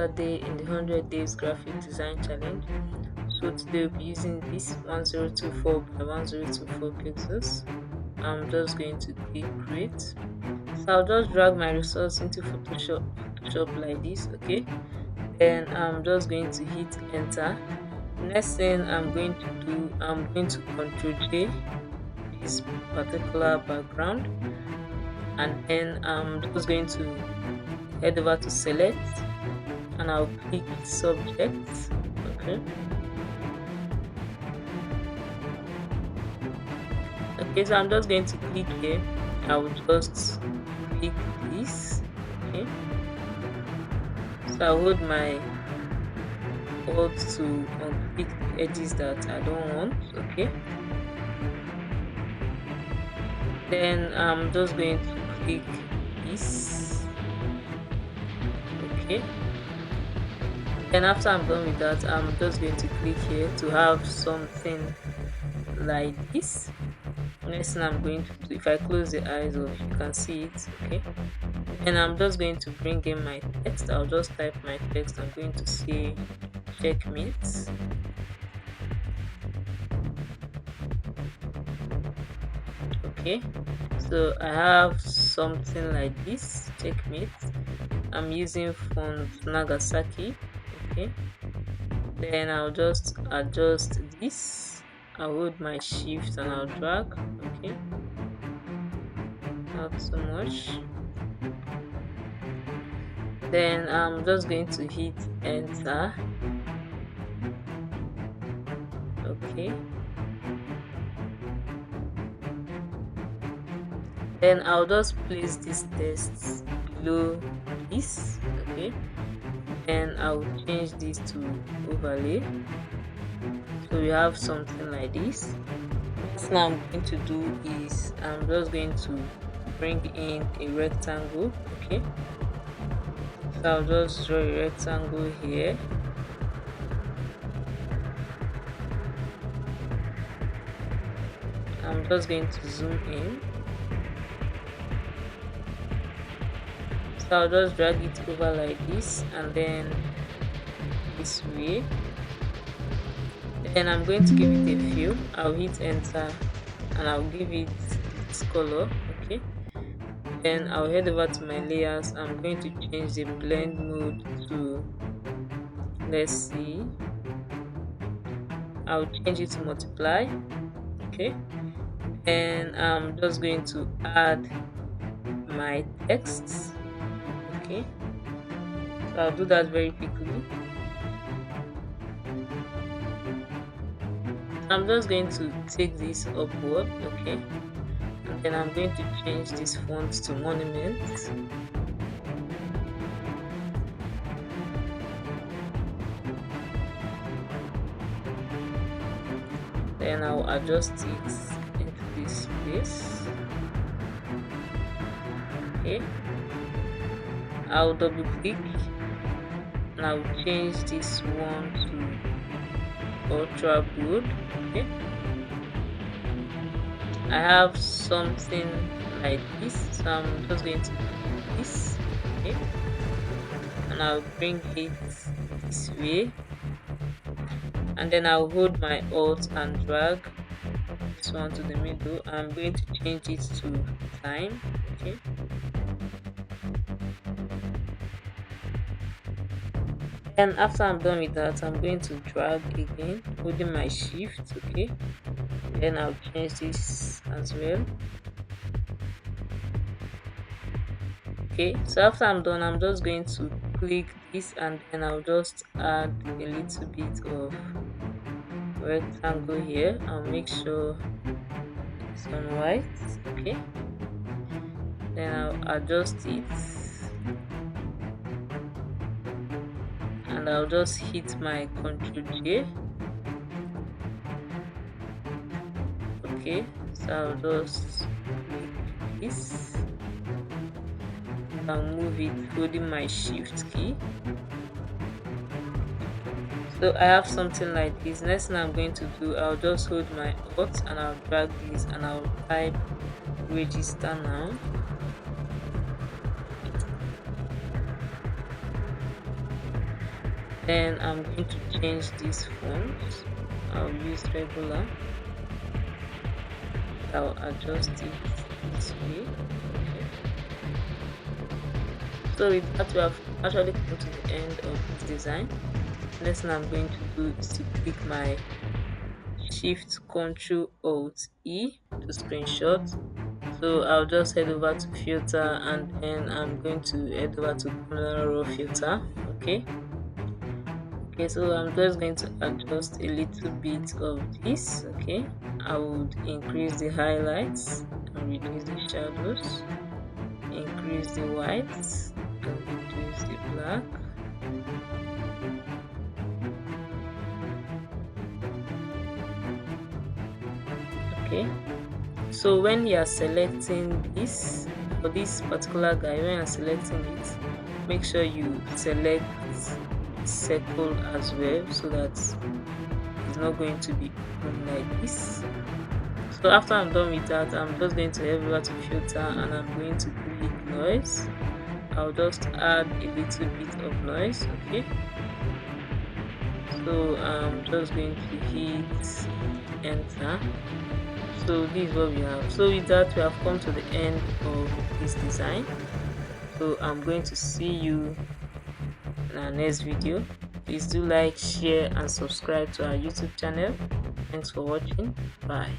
another day in the 100 days graphic design challenge. So today we'll be using this 1024 by 1024 pixels. I'm just going to click create. So I'll just drag my resource into Photoshop like this, okay? Then I'm just going to hit enter. Next thing I'm going to do, I'm going to Ctrl J this particular background, and then I'm just going to head over to select, and I'll click subject, okay. Okay, so I'm just going to click here. I will just click this, okay. So I'll hold my Alt to unpick the edges that I don't want, okay. Then I'm just going to click this, okay. Then after I'm done with that, I'm just going to click here to have something like this. Next thing I'm going to do, if I close the eyes off, you can see it, okay. And I'm just going to bring in my text. I'll just type my text. I'm going to say Checkmate. Okay, so I have something like this, Checkmate. I'm using font Nagasaki, okay. Then I'll just adjust this. I'll hold my shift and I'll drag, okay. Not so much. Then I'm just going to hit enter, okay. Then I'll just place this text below this, okay. And I'll change this to overlay, so we have something like this. Next now I'm going to do is I'm just going to bring in a rectangle, okay. So I'll just draw a rectangle here. I'm just going to zoom in. So I'll just drag it over like this and then this way. Then I'm going to give it a fill. I'll hit enter and I'll give it its color, okay. Then I'll head over to my layers. I'm going to change the blend mode to, let's see, I'll change it to multiply, okay. And I'm just going to add my text, okay. So I'll do that very quickly. I'm just going to take this upward, okay. And then I'm going to change this font to monument. Then I'll adjust it into this place, okay. I'll double click and I'll change this one to ultra bold, okay. I have something like this, so I'm just going to do this, okay. And I'll bring it this way, and then I'll hold my Alt and drag this one to the middle. I'm going to change it to time, okay. And after I'm done with that, I'm going to drag again, holding my shift, okay. Then I'll change this as well, okay. So after I'm done, I'm just going to click this and then I'll just add a little bit of rectangle here. I'll make sure it's on white, okay. Then I'll adjust it and I'll just hit my Ctrl J, okay. So I'll just click this and move it holding my shift key. So I have something like this. Next thing I'm going to do, I'll just hold my Alt and I'll drag this and I'll type register now. Then I'm going to change this font. I'll use regular. I'll adjust it this way. Okay. So with that, we have actually come to the end of this design. Next thing I'm going to do is to click my Shift Ctrl Alt E to screenshot. So I'll just head over to filter, and then I'm going to head over to camera raw filter. Okay. Okay, so I'm just going to adjust a little bit of this. Okay, I would increase the highlights and reduce the shadows, increase the whites and reduce the black. Okay, so when you are selecting this for this particular guy, when you're selecting it, make sure you select circle as well, so that it's not going to be open like this. So after I'm done with that, I'm just going to head over to filter, and I'm going to click noise. I'll just add a little bit of noise. Okay, so I'm just going to hit enter. So this is what we have. So with that, we have come to the end of this design. So I'm going to see you in our next video. Please do like, share and subscribe to our YouTube channel. Thanks for watching. Bye.